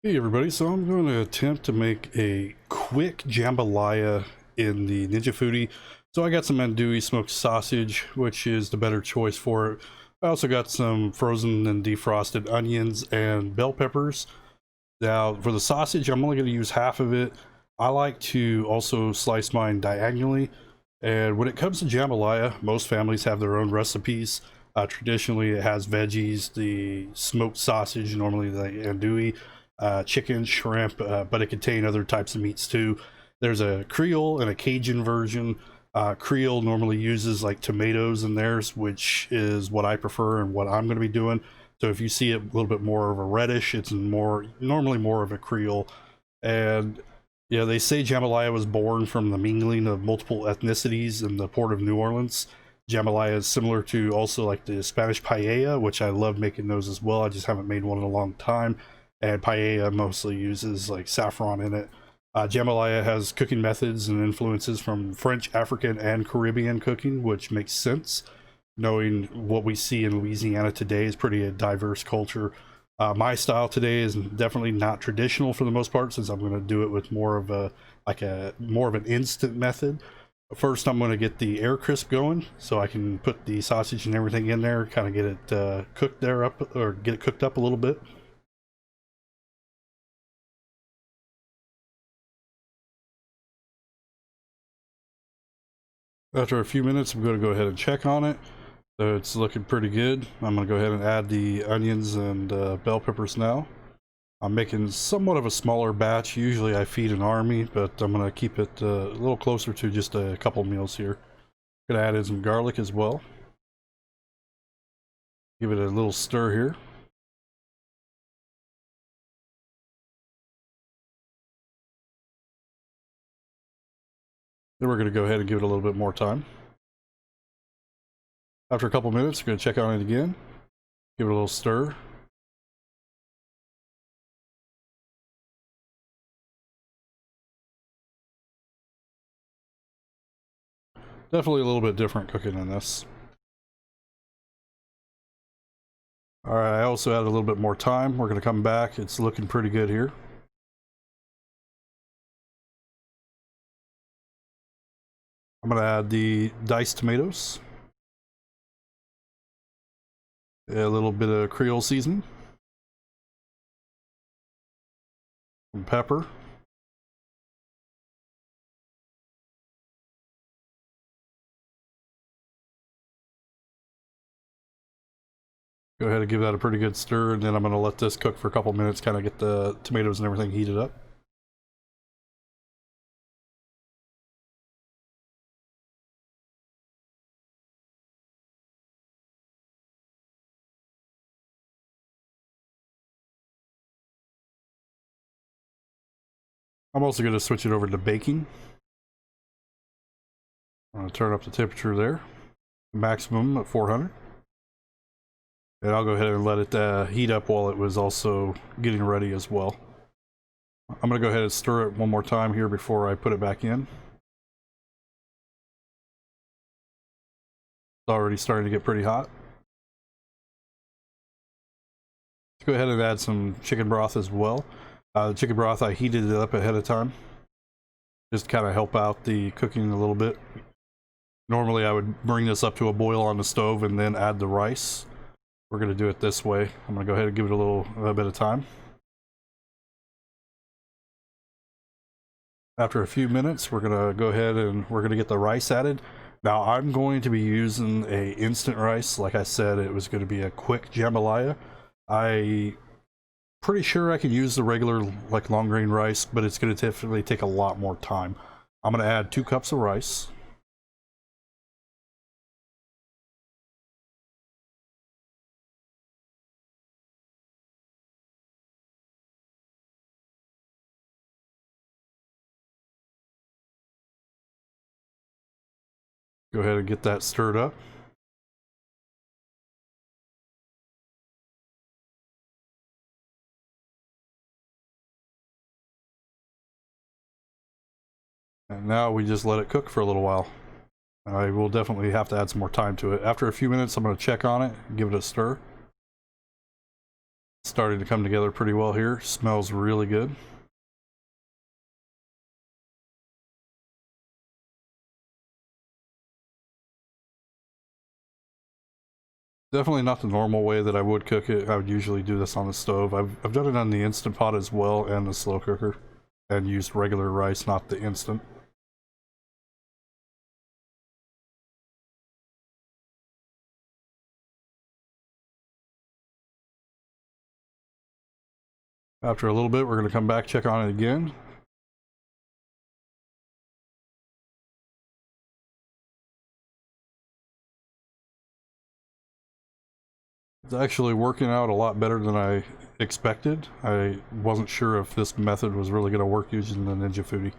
Hey everybody, so I'm going to attempt to make a quick jambalaya in the Ninja Foodi. So I got some andouille smoked sausage, which is the better choice for it. I also got some frozen and defrosted onions and bell peppers. Now for the sausage, I'm only going to use half of it. I like to also slice mine diagonally. And when it comes to jambalaya, most families have their own recipes. Traditionally, it has veggies, the smoked sausage, normally the andouille, chicken, shrimp, but it contains other types of meats too. There's a Creole and a Cajun version. Creole normally uses like tomatoes in theirs, which is what I prefer and what I'm going to be doing. So if you see it a little bit more of a reddish, it's normally more of a Creole. And yeah, they say jambalaya was born from the mingling of multiple ethnicities in the port of New Orleans. Jambalaya is similar to also like the Spanish paella, which I love making those as well. I just haven't made one in a long time. And paella mostly uses like saffron in it. Jambalaya has cooking methods and influences from French, African, and Caribbean cooking, which makes sense. Knowing what we see in Louisiana today is pretty a diverse culture. My style today is definitely not traditional for the most part, since I'm going to do it with more of an instant method. First, I'm going to get the air crisp going, so I can put the sausage and everything in there, kind of get it cooked there up, or get it cooked up a little bit. After a few minutes, I'm going to go ahead and check on it. So it's looking pretty good. I'm going to go ahead and add the onions and bell peppers now. I'm making somewhat of a smaller batch. Usually I feed an army, but I'm going to keep it a little closer to just a couple meals here. Going to add in some garlic as well. Give it a little stir here. Then we're going to go ahead and give it a little bit more time. After a couple minutes, we're going to check on it again. Give it a little stir. Definitely a little bit different cooking in this. All right, I also added a little bit more time. We're going to come back. It's looking pretty good here. I'm going to add the diced tomatoes, a little bit of Creole seasoning, some pepper, go ahead and give that a pretty good stir, and then I'm going to let this cook for a couple minutes, kind of get the tomatoes and everything heated up. I'm also going to switch it over to baking. I'm going to turn up the temperature there, maximum at 400. And I'll go ahead and let it heat up while it was also getting ready as well. I'm going to go ahead and stir it one more time here before I put it back in. It's already starting to get pretty hot. Let's go ahead and add some chicken broth as well. The chicken broth, I heated it up ahead of time, just to kind of help out the cooking a little bit. Normally I would bring this up to a boil on the stove and then add the rice. We're going to do it this way. I'm going to go ahead and give it a bit of time. After a few minutes, we're going to go ahead and we're going to get the rice added. Now I'm going to be using a instant rice. Like I said, it was going to be a quick jambalaya. I pretty sure I can use the regular like long grain rice, but it's going to definitely take a lot more time. I'm going to add 2 cups of rice. Go ahead and get that stirred up. And now we just let it cook for a little while. I will definitely have to add some more time to it. After a few minutes, I'm going to check on it, give it a stir. Starting to come together pretty well here. Smells really good. Definitely not the normal way that I would cook it. I would usually do this on the stove. I've done it on the Instant Pot as well and the slow cooker, and used regular rice, not the instant. After a little bit, we're going to come back, check on it again. It's actually working out a lot better than I expected. I wasn't sure if this method was really going to work using the Ninja Foodi.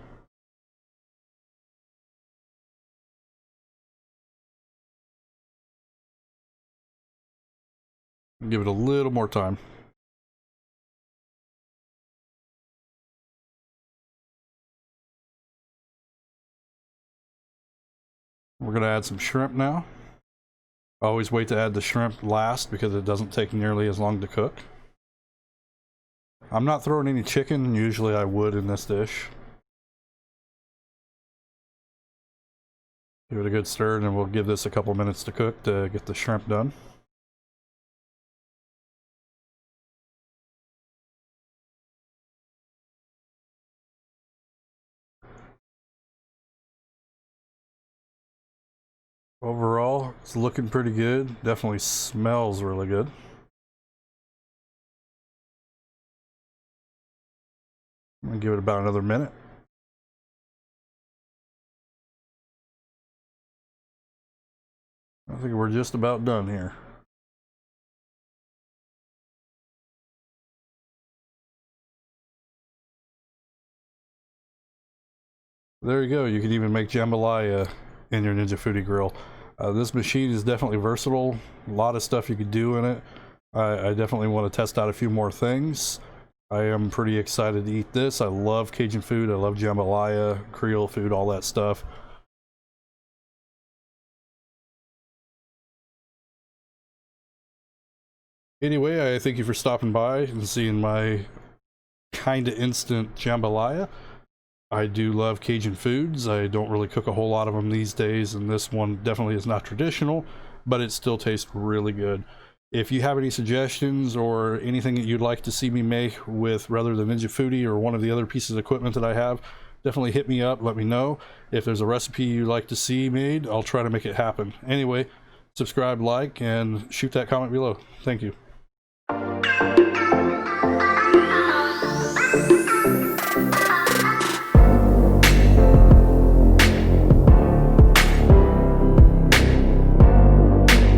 Give it a little more time. We're going to add some shrimp now. I always wait to add the shrimp last because it doesn't take nearly as long to cook. I'm not throwing any chicken. Usually I would in this dish. Give it a good stir, and then we'll give this a couple minutes to cook to get the shrimp done. Overall, it's looking pretty good. Definitely smells really good. I'm gonna give it about another minute. I think we're just about done here. There you go. You can even make jambalaya in your Ninja Foodi Grill. This machine is definitely versatile. A lot of stuff you could do in it. I definitely want to test out a few more things. I am pretty excited to eat this. I love Cajun food. I love jambalaya, Creole food, all that stuff. Anyway, I thank you for stopping by and seeing my kinda instant jambalaya. I do love Cajun foods. I don't really cook a whole lot of them these days, and this one definitely is not traditional, but it still tastes really good. If you have any suggestions or anything that you'd like to see me make with rather the Ninja Foodi or one of the other pieces of equipment that I have, definitely hit me up, let me know. If there's a recipe you'd like to see made, I'll try to make it happen. Anyway, subscribe, like, and shoot that comment below. Thank you.